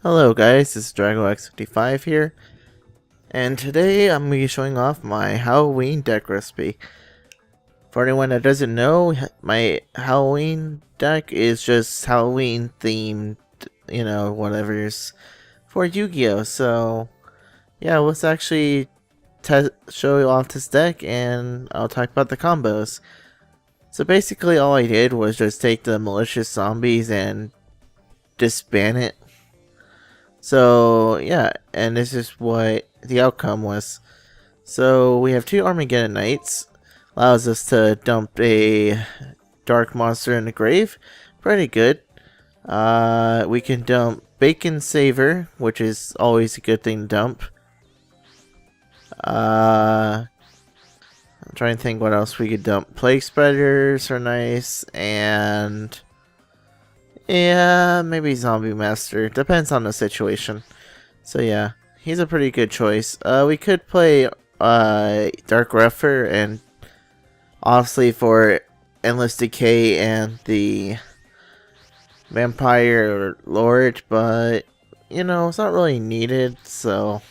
Hello guys, this is Dragox55 here, and today I'm going to be showing off my Halloween deck recipe. For anyone that doesn't know, my Halloween deck is just Halloween themed, whatever's for Yu-Gi-Oh! So, yeah, let's actually show you off this deck and I'll talk about the combos. So basically all I did was just take the malicious zombies and disband it. So yeah, and this is what the outcome was. So we have two Armageddon Knights, allows us to dump a dark monster in the grave, pretty good. We can dump Bacon Saver, which is always a good thing to dump. I'm trying to think what else we could dump. Plague Spreaders are nice, and yeah, maybe Zombie Master. Depends on the situation. So yeah, he's a pretty good choice. We could play Dark Refer and obviously for Endless Decay and the Vampire Lord, but you know, it's not really needed, so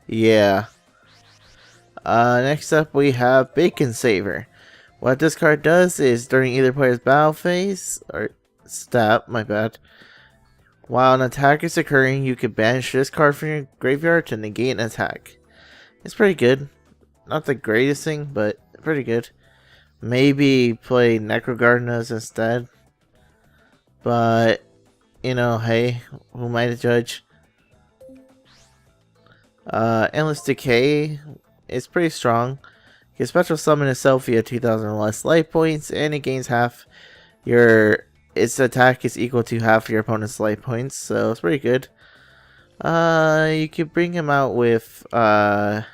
yeah. Next up we have Bacon Saver. What this card does is during either player's battle phase, or stat, my bad. While an attack is occurring, you can banish this card from your graveyard to negate an attack. It's pretty good. Not the greatest thing, but pretty good. Maybe play Necrogardenas instead. But, you know, hey, who am I to judge? Endless Decay is pretty strong. You can special summon itself via 2,000 or less life points, and it gains half its attack is equal to half your opponent's life points, so it's pretty good. You could bring him out with, not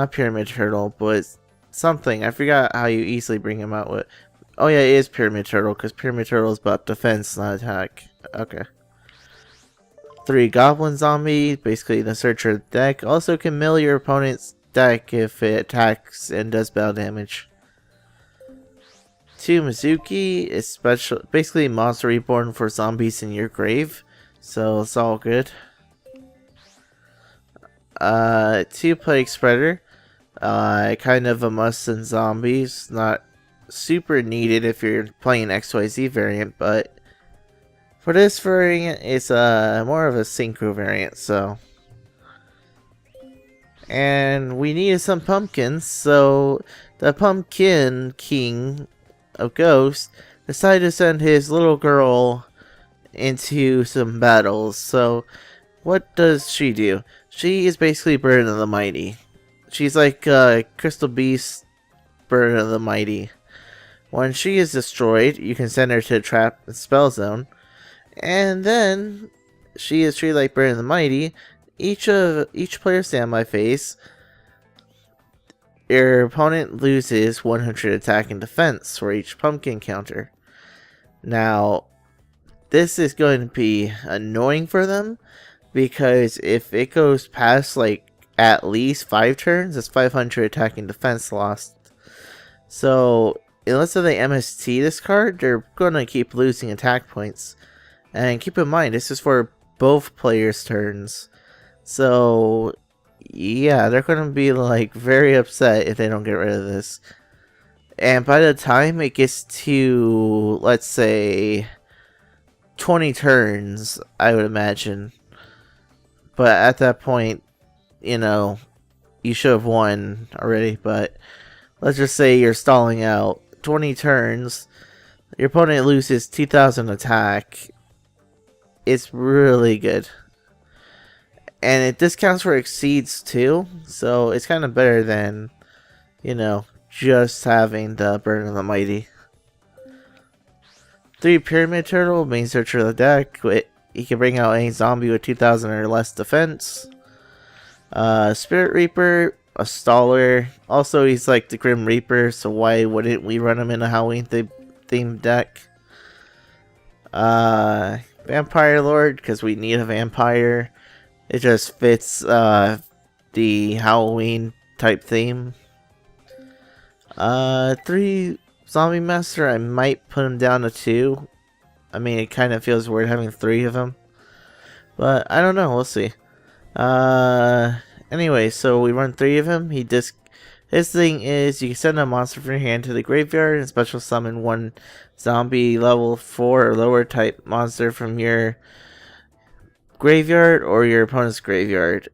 Pyramid Turtle, but something. I forgot how you easily bring him out with. Oh yeah, it is Pyramid Turtle, because Pyramid Turtle is about defense, not attack. Okay. 3 Goblin Zombie, basically the searcher of the deck. Also can mill your opponent's deck if it attacks and does battle damage. 2 Mizuki is special, basically Monster Reborn for zombies in your grave, so it's all good. 2 Plague Spreader, kind of a must in zombies, not super needed if you're playing XYZ variant, but for this variant, it's more of a synchro variant, so. And we needed some pumpkins, so the Pumpkin King of Ghost decided to send his little girl into some battles. So what does she do? She is basically Burden of the Mighty. She's like Crystal Beast Burden of the Mighty. When she is destroyed, you can send her to Trap and Spell Zone, and then she is treated like Burden of the Mighty. Each player's standby phase, your opponent loses 100 attack and defense for each pumpkin counter. Now, this is going to be annoying for them, because if it goes past like at least 5 turns, it's 500 attack and defense lost. So, unless they MST this card, they're going to keep losing attack points. And keep in mind, this is for both players' turns. So, yeah, they're going to be like very upset if they don't get rid of this. And by the time it gets to, let's say, 20 turns, I would imagine. But at that point, you know, you should have won already. But let's just say you're stalling out 20 turns. Your opponent loses 2,000 attack. It's really good. And it discounts for exceeds too, so it's kind of better than, you know, just having the Burden of the Mighty. 3 Pyramid Turtle, main searcher of the deck. He can bring out any zombie with 2,000 or less defense. Spirit Reaper, a staller. Also, he's like the Grim Reaper, so why wouldn't we run him in a Halloween themed deck? Vampire Lord, because we need a vampire. It just fits the Halloween type theme. 3 Zombie Master, I might put him down to 2. I mean, it kind of feels weird having 3 of them. But I don't know. We'll see. Uh, anyway, so we run 3 of him. His thing is you can send a monster from your hand to the graveyard and special summon 1 zombie level 4 or lower type monster from your graveyard or your opponent's graveyard.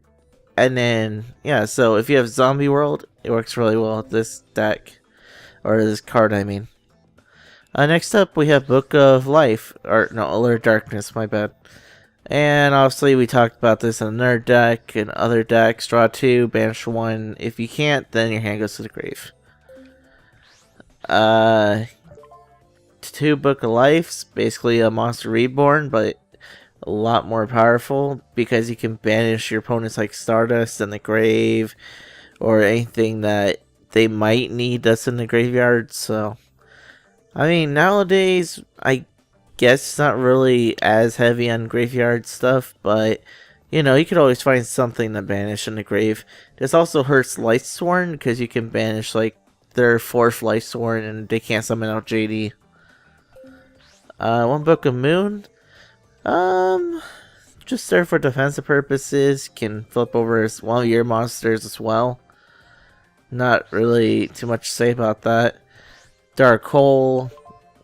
And then, yeah, so if you have Zombie World, it works really well with this deck. Or this card, I mean. Next up, we have Book of Life. Or, no, Alert Darkness, my bad. And obviously, we talked about this in another deck and other decks. Draw 2, banish 1. If you can't, then your hand goes to the grave. 2 Book of Life's basically a monster reborn, but a lot more powerful because you can banish your opponents like Stardust in the grave or anything that they might need that's in the graveyard. So, I mean, nowadays, I guess it's not really as heavy on graveyard stuff, but you know, you could always find something to banish in the grave. This also hurts Lightsworn because you can banish like their 4th Lightsworn and they can't summon out JD. 1 Book of Moon. Just there for defensive purposes. Can flip over as one of your monsters as well. Not really too much to say about that. Dark Hole.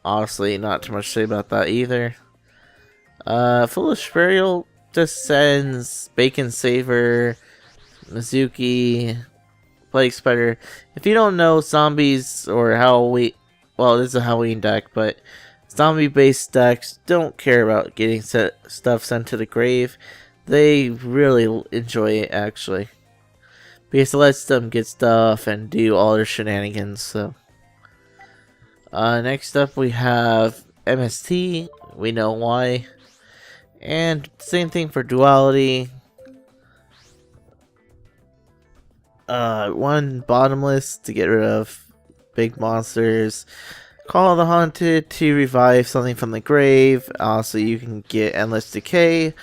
Honestly, not too much to say about that either. Foolish Burial just sends Bacon Saver, Mizuki, Plague Spider. If you don't know zombies or Halloween, well, this is a Halloween deck, but zombie-based decks don't care about getting stuff sent to the grave. They really enjoy it, actually, because it lets them get stuff and do all their shenanigans. So, next up we have MST. We know why, and same thing for Duality. 1 Bottomless to get rid of big monsters. Call of the Haunted to revive something from the grave. Also, you can get Endless Decay,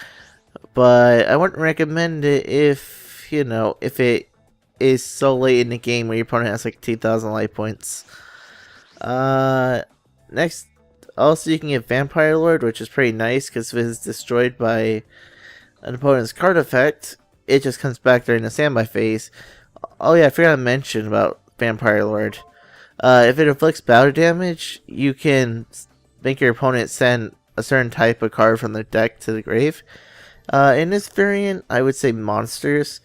but I wouldn't recommend it if, you know, if it is so late in the game where your opponent has like 2,000 life points. Next, also you can get Vampire Lord, which is pretty nice because if it is destroyed by an opponent's card effect, it just comes back during the standby phase. Oh yeah, I forgot to mention about Vampire Lord. If it inflicts battle damage, you can make your opponent send a certain type of card from their deck to the grave. In this variant, I would say monsters,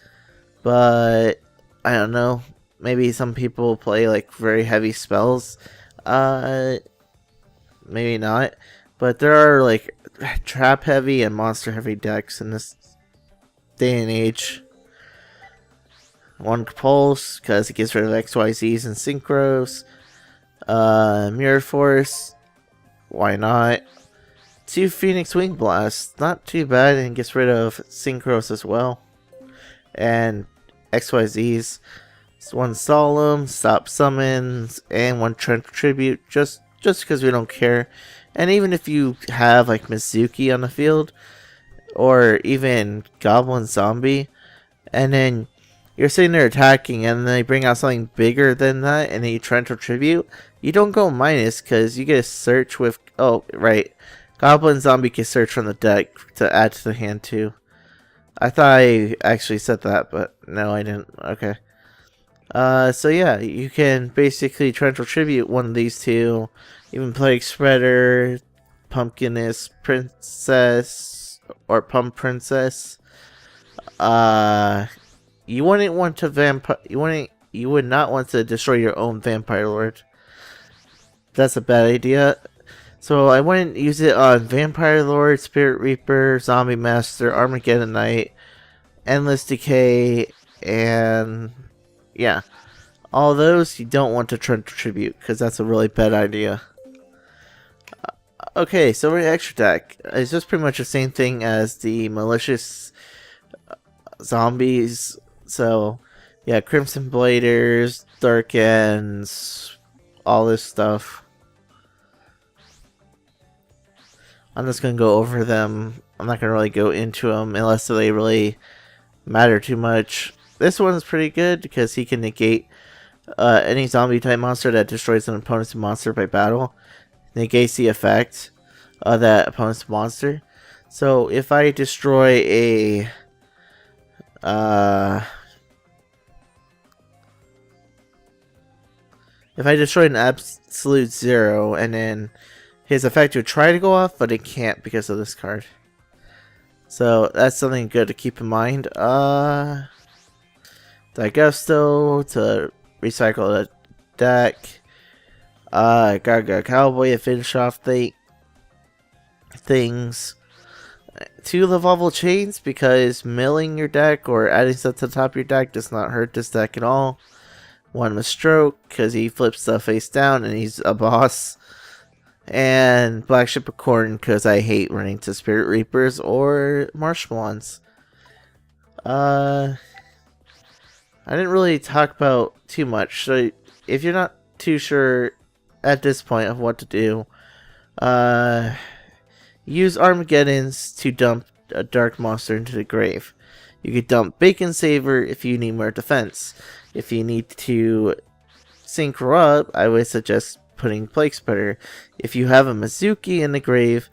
but I don't know. Maybe some people play like very heavy spells. Maybe not. But there are like trap heavy and monster heavy decks in this day and age. 1 Pulse, because it gets rid of XYZs and Synchros. Mirror Force, why not? 2 Phoenix Wing Blast, not too bad, and gets rid of Synchros as well. And XYZs. 1 Solemn, Stop Summons, and 1 Trent Tribute, just because we don't care. And even if you have like Mizuki on the field, or even Goblin Zombie, and then you're sitting there attacking, and then they bring out something bigger than that, and then you Trent Tribute, you don't go minus, because you get a search with, oh, right, Goblin Zombie can search from the deck to add to the hand too. I thought I actually said that, but no, I didn't. Okay. So yeah, you can basically Trent Tribute one of these 2, even Plague Spreader, Pumpkiness Princess, or Pump Princess. You wouldn't want to you would not want to destroy your own Vampire Lord. That's a bad idea. So I wouldn't use it on Vampire Lord, Spirit Reaper, Zombie Master, Armageddon Knight, Endless Decay, and yeah. All those you don't want to Trent Tribute because that's a really bad idea. Okay, so our extra deck is just pretty much the same thing as the malicious zombies. So, yeah, Crimson Bladers, Dark Ends, all this stuff. I'm just going to go over them. I'm not going to really go into them unless they really matter too much. This one's pretty good because he can negate any zombie type monster that destroys an opponent's monster by battle. Negates the effect of that opponent's monster. So if I destroy a if I destroy an absolute 0, and then his effect would try to go off, but it can't because of this card. So that's something good to keep in mind. Digesto to recycle the deck. Gaga Cowboy to finish off things. 2 Level Chains, because milling your deck or adding stuff to the top of your deck does not hurt this deck at all. 1 with Stroke, because he flips stuff face down and he's a boss. And Black Ship of Corn, because I hate running to Spirit Reapers or Marshmallons. I didn't really talk about too much, so if you're not too sure at this point of what to do, use Armageddon's to dump a Dark Monster into the grave. You could dump Bacon Saver if you need more defense. If you need to synchro up, I would suggest putting Plague Spreader. If you have a Mizuki in the grave,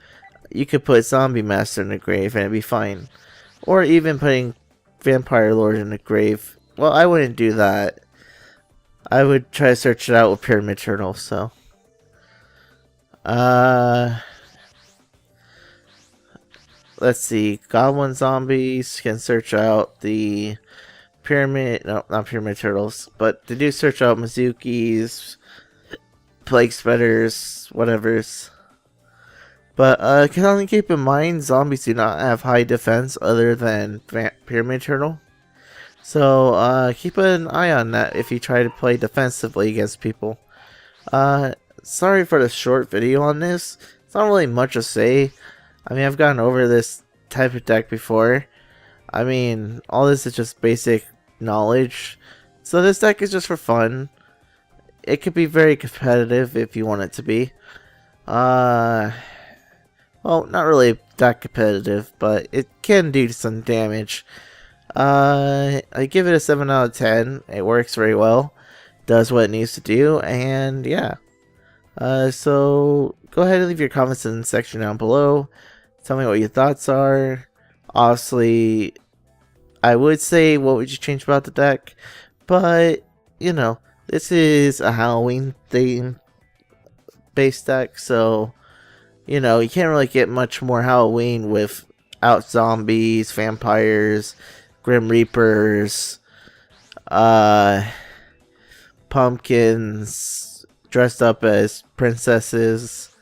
you could put Zombie Master in the grave and it'd be fine. Or even putting Vampire Lord in the grave. Well, I wouldn't do that. I would try to search it out with Pyramid Turtle, so. Let's see. Goblin Zombies can search out the Pyramid... No, not Pyramid Turtles. But they do search out Mizukis, Plague Spreaders, whatever's. But can only keep in mind, zombies do not have high defense other than Pyramid Turtle. So keep an eye on that if you try to play defensively against people. Sorry for the short video on this. It's not really much to say. I mean, I've gone over this type of deck before. I mean, all this is just basic knowledge. So this deck is just for fun. It could be very competitive if you want it to be. Well, not really that competitive, but it can do some damage. I give it a 7 out of 10. It works very well. Does what it needs to do, and yeah. So go ahead and leave your comments in the section down below. Tell me what your thoughts are. Obviously, I would say what would you change about the deck, but you know, this is a Halloween theme based deck, so you know, you can't really get much more Halloween without zombies, vampires, Grim Reapers, pumpkins dressed up as princesses,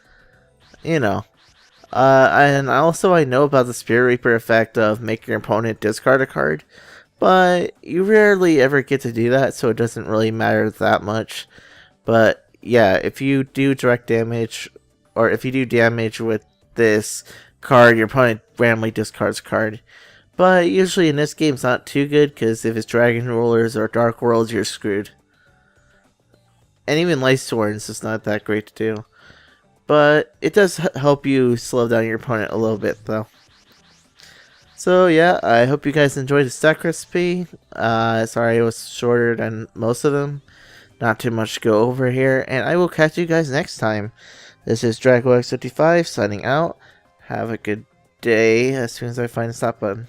you know. And also I know about the Spirit Reaper effect of make your opponent discard a card, but you rarely ever get to do that, so it doesn't really matter that much. But yeah, if you do direct damage, or if you do damage with this card, your opponent randomly discards a card. But usually in this game it's not too good, because if it's Dragon Rulers or Dark Worlds, you're screwed. And even Light Swords is not that great to do. But it does help you slow down your opponent a little bit, though. So yeah, I hope you guys enjoyed this deck recipe. Sorry it was shorter than most of them. Not too much to go over here. And I will catch you guys next time. This is Dragox55 signing out. Have a good day as soon as I find the stop button.